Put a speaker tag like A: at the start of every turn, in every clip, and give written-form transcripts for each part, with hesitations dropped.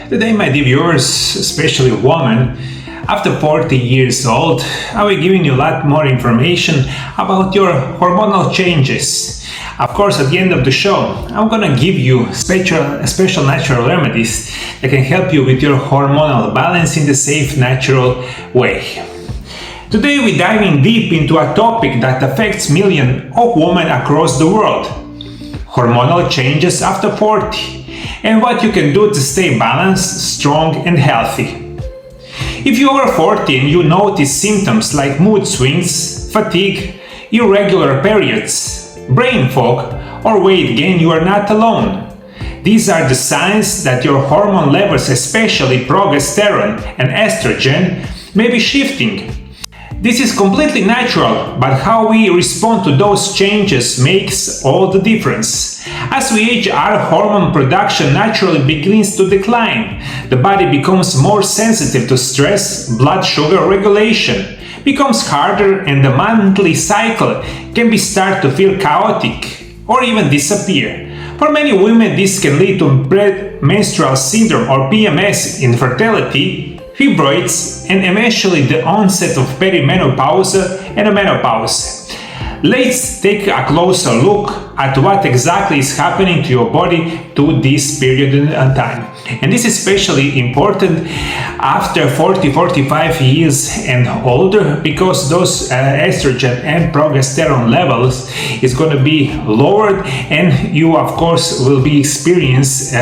A: Today, my dear viewers, especially women, after 40 years old, I will be giving you a lot more information about your hormonal changes. Of course, at the end of the show, I'm gonna give you special natural remedies that can help you with your hormonal balance in the safe, natural way. Today, we're diving deep into a topic that affects millions of women across the world: hormonal changes after 40. And what you can do to stay balanced, strong and healthy. If you are 40 and you notice symptoms like mood swings, fatigue, irregular periods, brain fog or weight gain, you are not alone. These are the signs that your hormone levels, especially progesterone and estrogen, may be shifting. This is completely natural, but how we respond to those changes makes all the difference. As we age, our hormone production naturally begins to decline. The body becomes more sensitive to stress, blood sugar regulation becomes harder, and the monthly cycle can start to feel chaotic or even disappear. For many women, this can lead to premenstrual syndrome or PMS, infertility, fibroids, and eventually the onset of perimenopause and menopause. Let's take a closer look at what exactly is happening to your body to this period in time. And this is especially important after 40-45 years and older, because those estrogen and progesterone levels is going to be lowered, and you of course will be experience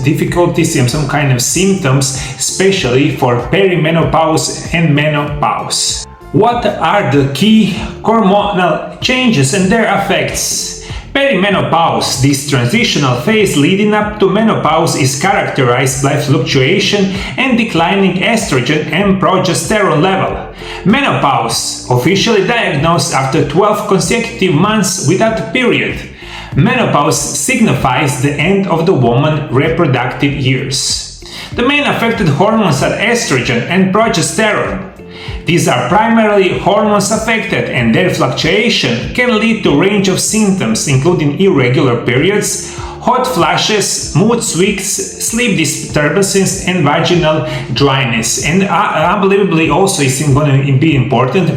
A: difficulties and some kind of symptoms, especially for perimenopause and menopause. What are the key hormonal changes and their effects? Perimenopause, this transitional phase leading up to menopause, is characterized by fluctuation and declining estrogen and progesterone level. Menopause, officially diagnosed after 12 consecutive months without a period. Menopause signifies the end of the woman's reproductive years. The main affected hormones are estrogen and progesterone. These are primarily hormones affected, and their fluctuation can lead to a range of symptoms including irregular periods, hot flashes, mood swings, sleep disturbances, and vaginal dryness. And unbelievably also is going to be important,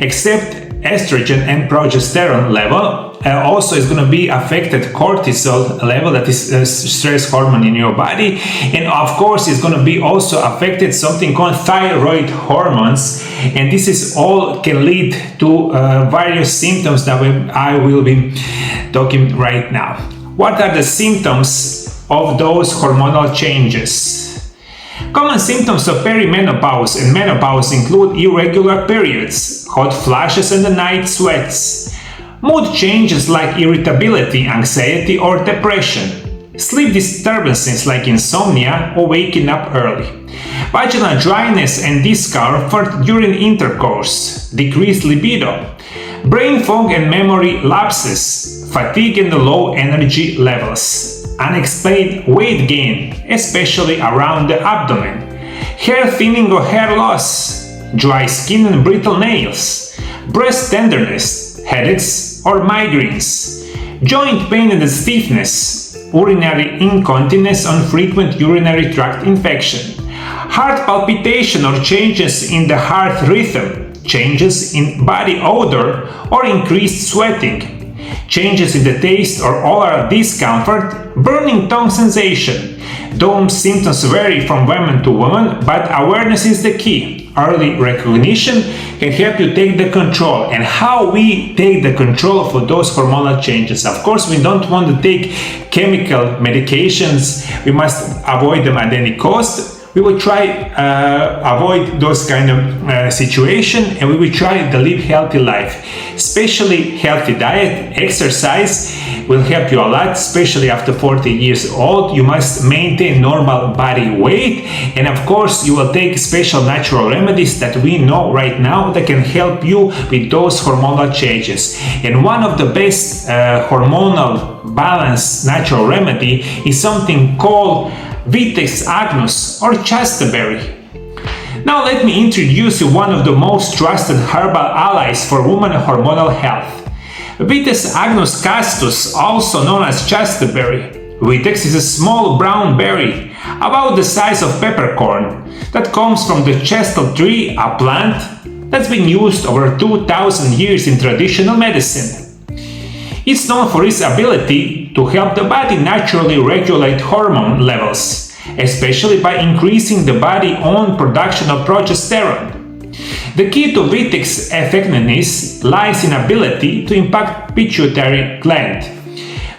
A: except estrogen and progesterone level also is going to be affected cortisol level, that is stress hormone in your body, and of course is going to be also affected something called thyroid hormones, and this is all can lead to various symptoms that I will be talking right now. What are the symptoms of those hormonal changes? Common symptoms of perimenopause and menopause include irregular periods, hot flashes and the night sweats, mood changes like irritability, anxiety or depression, sleep disturbances like insomnia or waking up early, vaginal dryness and discomfort during intercourse, decreased libido, brain fog and memory lapses, fatigue and low energy levels, unexplained weight gain, especially around the abdomen, hair thinning or hair loss, dry skin and brittle nails, breast tenderness, headaches or migraines, joint pain and stiffness, urinary incontinence or frequent urinary tract infection, heart palpitation or changes in the heart rhythm, changes in body odor or increased sweating, changes in the taste or oral discomfort, burning tongue sensation. Those symptoms vary from woman to woman, but awareness is the key. Early recognition can help you take the control. And how we take the control for those hormonal changes? Of course, we don't want to take chemical medications. We must avoid them at any cost. We will try avoid those kind of situation, and we will try to live healthy life. Especially healthy diet, exercise will help you a lot, especially after 40 years old. You must maintain normal body weight, and of course you will take special natural remedies that we know right now that can help you with those hormonal changes. And one of the best hormonal balance natural remedy is something called Vitex Agnus or Chasteberry. Now let me introduce you one of the most trusted herbal allies for women hormonal health. Vitex Agnus-Castus, also known as Chasteberry. Vitex is a small brown berry, about the size of peppercorn that comes from the chestnut tree, a plant that's been used over 2,000 years in traditional medicine. It's known for its ability to help the body naturally regulate hormone levels, especially by increasing the body's own production of progesterone. The key to Vitex effectiveness lies in ability to impact pituitary gland,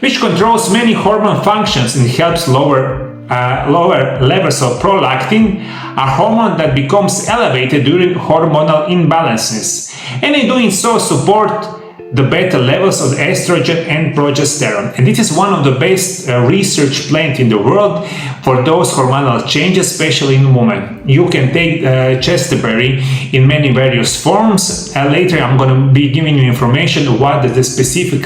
A: which controls many hormone functions and helps lower levels of prolactin, a hormone that becomes elevated during hormonal imbalances, and in doing so support the better levels of estrogen and progesterone. And this is one of the best research planned in the world for those hormonal changes, especially in women. You can take Chasteberry in many various forms. Later I'm going to be giving you information what is the specific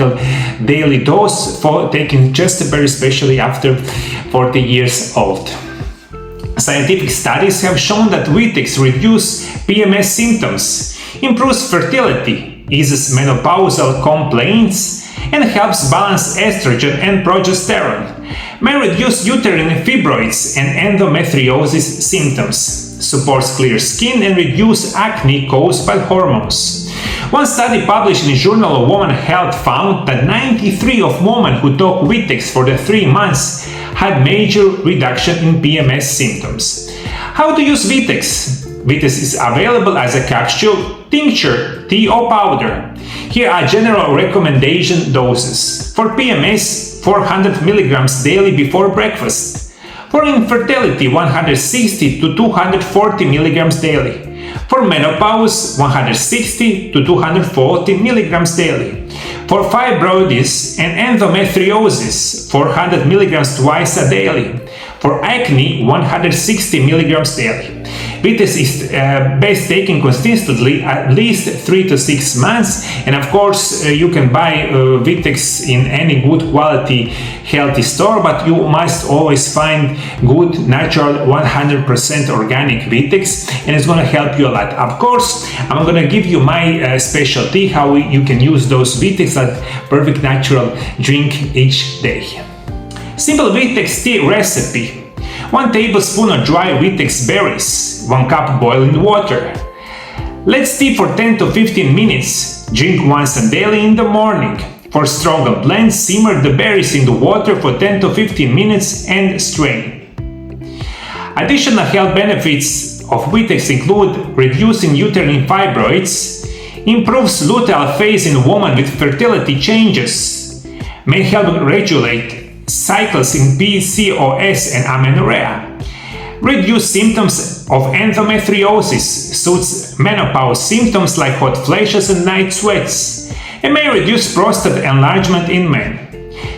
A: daily dose for taking Chasteberry, especially after 40 years old. Scientific studies have shown that Vitex reduces PMS symptoms, improves fertility, eases menopausal complaints, and helps balance estrogen and progesterone, may reduce uterine fibroids and endometriosis symptoms, supports clear skin, and reduce acne caused by hormones. One study published in the Journal of Women's Health found that 93% of women who took Vitex for the 3 months had major reduction in PMS symptoms. How to use Vitex? Vitex is available as a capsule, tincture, tea or powder. Here are general recommendation doses. For PMS, 400 mg daily before breakfast. For infertility, 160 to 240 mg daily. For menopause, 160 to 240 mg daily. For fibroids and endometriosis, 400 mg twice a daily. For acne, 160 mg daily. Vitex is best taken consistently at least 3 to 6 months, and of course you can buy Vitex in any good quality healthy store, but you must always find good natural 100% organic Vitex, and it's going to help you a lot. Of course I'm going to give you my specialty, how you can use those Vitex as perfect natural drink each day. Simple Vitex tea recipe. 1 tablespoon of dry Vitex berries, 1 cup boiling water. Let steep for 10 to 15 minutes. Drink once a daily in the morning. For stronger blends, simmer the berries in the water for 10 to 15 minutes and strain. Additional health benefits of Vitex include reducing uterine fibroids, improves luteal phase in women with fertility changes, may help regulate cycles in PCOS and amenorrhea, reduce symptoms of endometriosis, suits menopause symptoms like hot flashes and night sweats, and may reduce prostate enlargement in men.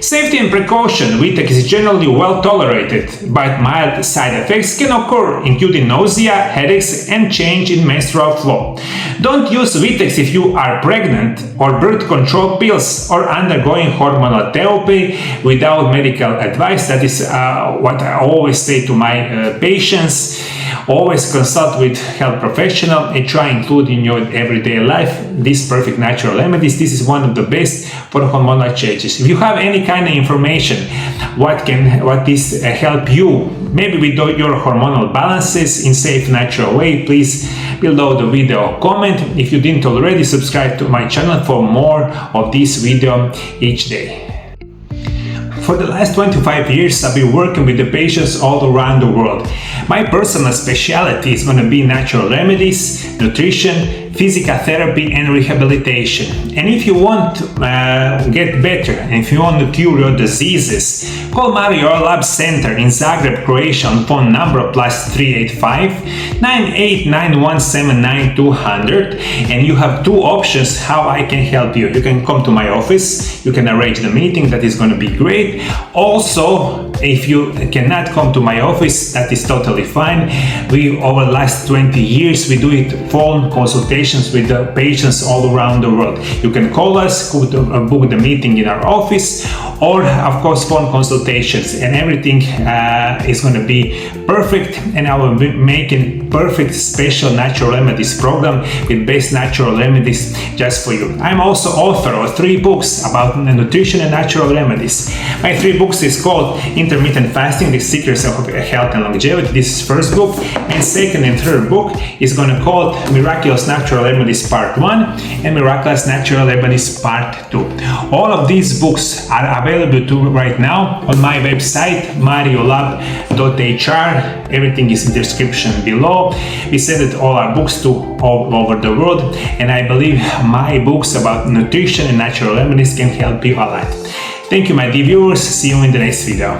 A: Safety and precaution. Vitex is generally well tolerated, but mild side effects can occur, including nausea, headaches, and change in menstrual flow. Don't use Vitex if you are pregnant or birth control pills or undergoing hormonal therapy without medical advice. That is what I always say to my patients. Always consult with health professional and try include in your everyday life these perfect natural remedies. This is one of the best for hormonal changes. If you have any kind of information, what this help you, maybe with your hormonal balances in safe natural way, please below the video comment. If you didn't already, subscribe to my channel for more of this video each day. For the last 25 years, I've been working with the patients all around the world. My personal specialty is going to be natural remedies, nutrition, physical therapy, and rehabilitation. And if you want to get better, and if you want to cure your diseases, call Mario Lab Center in Zagreb, Croatia on phone number +385 9891 79200, and you have 2 options how I can help you. You can come to my office, you can arrange the meeting, that is going to be great. Also, if you cannot come to my office, that is totally fine. We, over the last 20 years, we do it phone consultations with the patients all around the world. You can call us, book the meeting in our office, or of course phone consultations, and everything is going to be perfect, and I will be making perfect special natural remedies program with best natural remedies just for you. I'm also author of 3 books about nutrition and natural remedies. My 3 books is called Intermittent Fasting, The Secrets of Health and Longevity. This is first book, and second and third book is going to call Miraculous Natural Remedies Part 1 and Miraculous Natural Remedies Part 2. All of these books are available to right now on my website mariolab.hr. Everything is in the description below. We send all our books to all over the world, and I believe my books about nutrition and natural remedies can help you a lot. Thank you, my dear viewers. See you in the next video.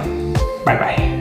A: Bye bye.